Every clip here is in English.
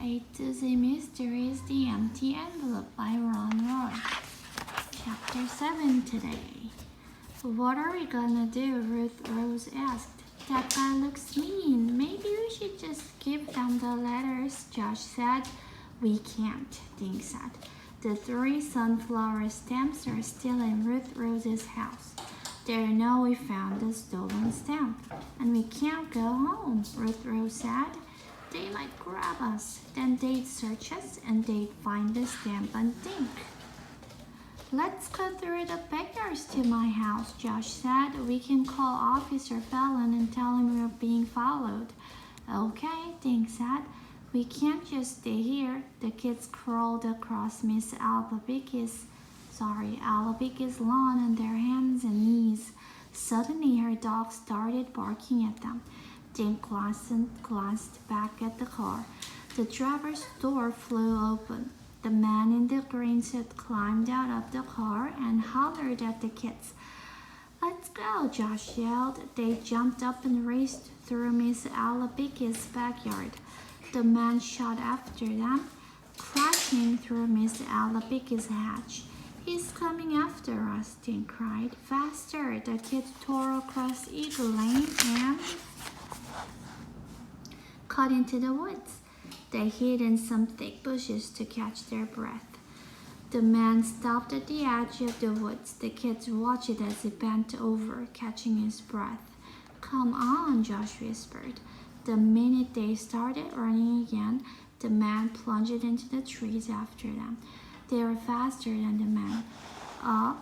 A Dozen Mysteries, The Empty Envelope by Ron Roy. Chapter 7 today. What are we gonna do? Ruth Rose asked. That guy looks mean. Maybe we should just give them the letters, Josh said. We can't, Dink said. The 3 sunflower stamps are still in Ruth Rose's house. They know we found the stolen stamp, and we can't go home, Ruth Rose said. They might grab us, then they'd search us, and they'd find the stamp and Dink. Let's go through the backyards to my house, Josh said. We can call Officer Fallon and tell him we're being followed. Okay, Dink said. We can't just stay here. The kids crawled across Miss Alabicki's lawn on their hands and knees. Suddenly, her dog started barking at them. Dink glanced back at the car. The driver's door flew open. The man in the green suit climbed out of the car and hollered at the kids. Let's go, Josh yelled. They jumped up and raced through Miss Alabicki's backyard. The man shot after them, crashing through Miss Alabicki's hatch. He's coming after us, Dink cried. Faster! The kids tore across Eagle Lane and cut into the woods. They hid in some thick bushes to catch their breath. The man stopped at the edge of the woods. The kids watched it as he bent over, catching his breath. Come on, Josh whispered. The minute they started running again, the man plunged into the trees after them. They were faster than the man. A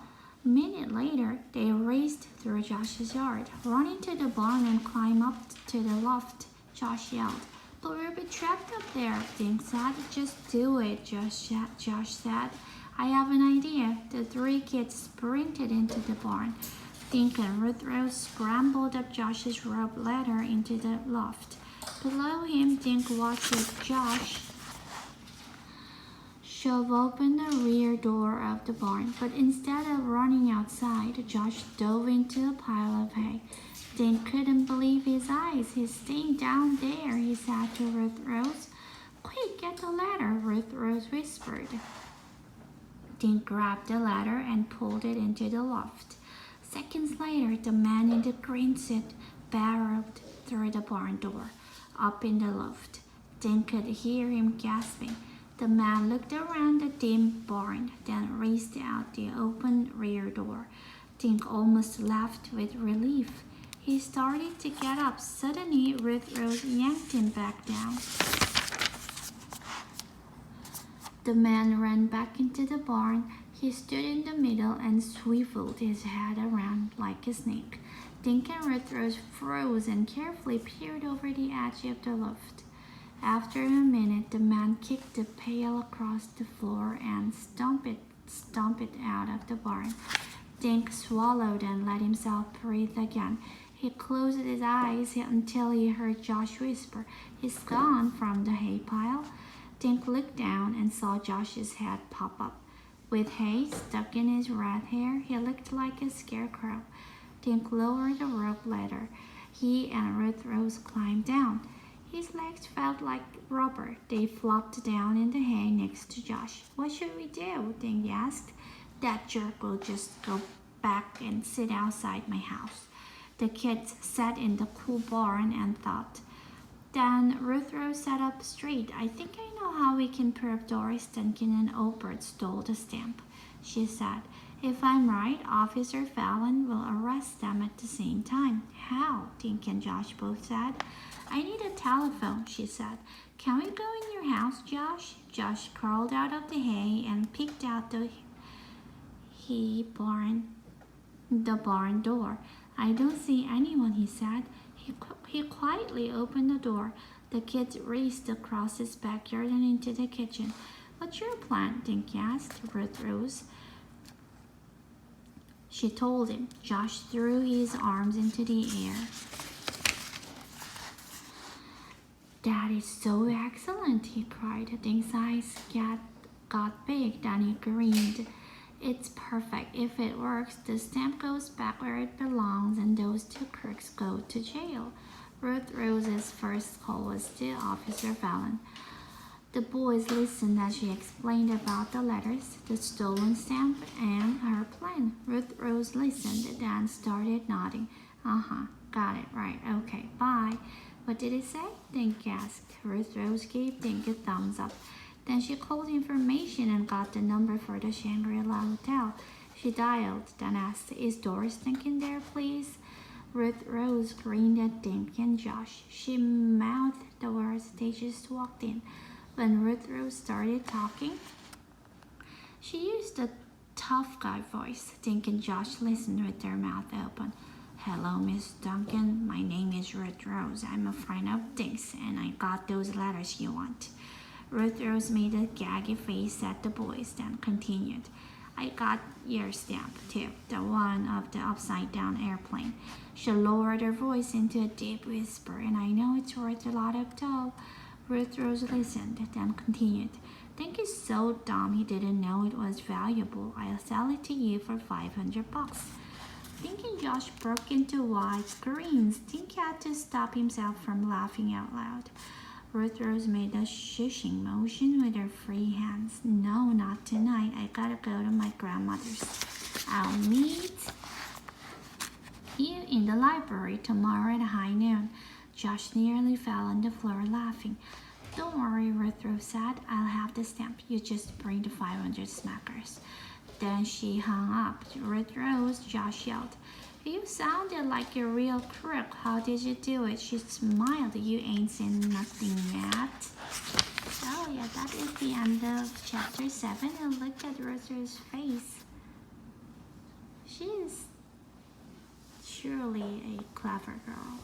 minute later, they raced through Josh's yard. Run into the barn and climb up to the loft, Josh yelled. But we'll be trapped up there, Dink said. Just do it, Josh said. I have an idea. The 3 kids sprinted into the barn. Dink and Ruth Rose scrambled up Josh's rope ladder into the loft. Below him, Dink watched Josh shove open the rear door of the barn, but instead of running outside, Josh dove into a pile of hay. Dink couldn't believe his eyes. He's staying down there, he said to Ruth Rose. Quick, get the ladder, Ruth Rose whispered. Dink grabbed the ladder and pulled it into the loft. Seconds later, the man in the green suit barreled through the barn door, up in the loft. Dink could hear him gasping. The man looked around the dim barn, then raced out the open rear door. Dink almost laughed with relief. He started to get up. Suddenly, Ruth Rose yanked him back down. The man ran back into the barn. He stood in the middle and swiveled his head around like a snake. Dink and Ruth Rose froze and carefully peered over the edge of the loft. After a minute, the man kicked the pail across the floor and stomped it out of the barn. Dink swallowed and let himself breathe again. He closed his eyes until he heard Josh whisper, He's gone, from the hay pile. Dink looked down and saw Josh's head pop up. With hay stuck in his red hair, he looked like a scarecrow. Dink lowered the rope ladder. He and Ruth Rose climbed down. His legs felt like rubber. They flopped down in the hay next to Josh. What should we do? Dink asked. That jerk will just go back and sit outside my house. The kids sat in the cool barn and thought. Then Ruth Rose sat up straight. I think I know how we can prove Doris Duncan and Obert stole the stamp, she said. If I'm right, Officer Fallon will arrest them at the same time. How? Dink and Josh both said. I need a telephone, she said. Can we go in your house, Josh? Josh crawled out of the hay and peeked out the barn door. I don't see anyone, he said. He quietly opened the door. The kids raced across his backyard and into the kitchen. What's your plan? Dink asked Ruth Rose. She told him. Josh threw his arms into the air. That is so excellent, he cried. Dink's eyes got big, then he grinned. It's perfect. If it works, the stamp goes back where it belongs and those 2 crooks go to jail. Ruth Rose's first call was to Officer Fallon. The boys listened as she explained about the letters, the stolen stamp, and her plan. Ruth Rose listened, then started nodding. Uh-huh, got it, right, okay, bye. What did it say? Dink asked. Ruth Rose gave Dink a thumbs up. Then she called information and got the number for the Shangri-La Hotel. She dialed, then asked, Is Doris Dink in there, please? Ruth Rose grinned at Dink and Josh. She mouthed the words they just walked in. When Ruth Rose started talking, she used a tough guy voice. Dink and Josh listened with their mouth open. Hello, Miss Duncan. My name is Ruth Rose. I'm a friend of Dink's, and I got those letters you want. Ruth Rose made a gaggy face at the boys, then continued. I got your stamp, too, the one of the upside-down airplane. She lowered her voice into a deep whisper, and I know it's worth a lot of dough. Ruth Rose listened, then continued. Dink is so dumb he didn't know it was valuable. I'll sell it to you for $500. Dink and Josh broke into wide grins. Dink had to stop himself from laughing out loud. Ruth Rose made a shushing motion with her free hands. No, not tonight. I gotta go to my grandmother's. I'll meet you in the library tomorrow at high noon. Josh nearly fell on the floor laughing. Don't worry, Ruth Rose said. I'll have the stamp. You just bring the 500 smackers. Then she hung up. Ruth Rose, Josh yelled. You sounded like a real crook. How did you do it? She smiled. You ain't seen nothing yet. So yeah, that is the end of chapter 7. And look at Ruth Rose's face. She is surely a clever girl.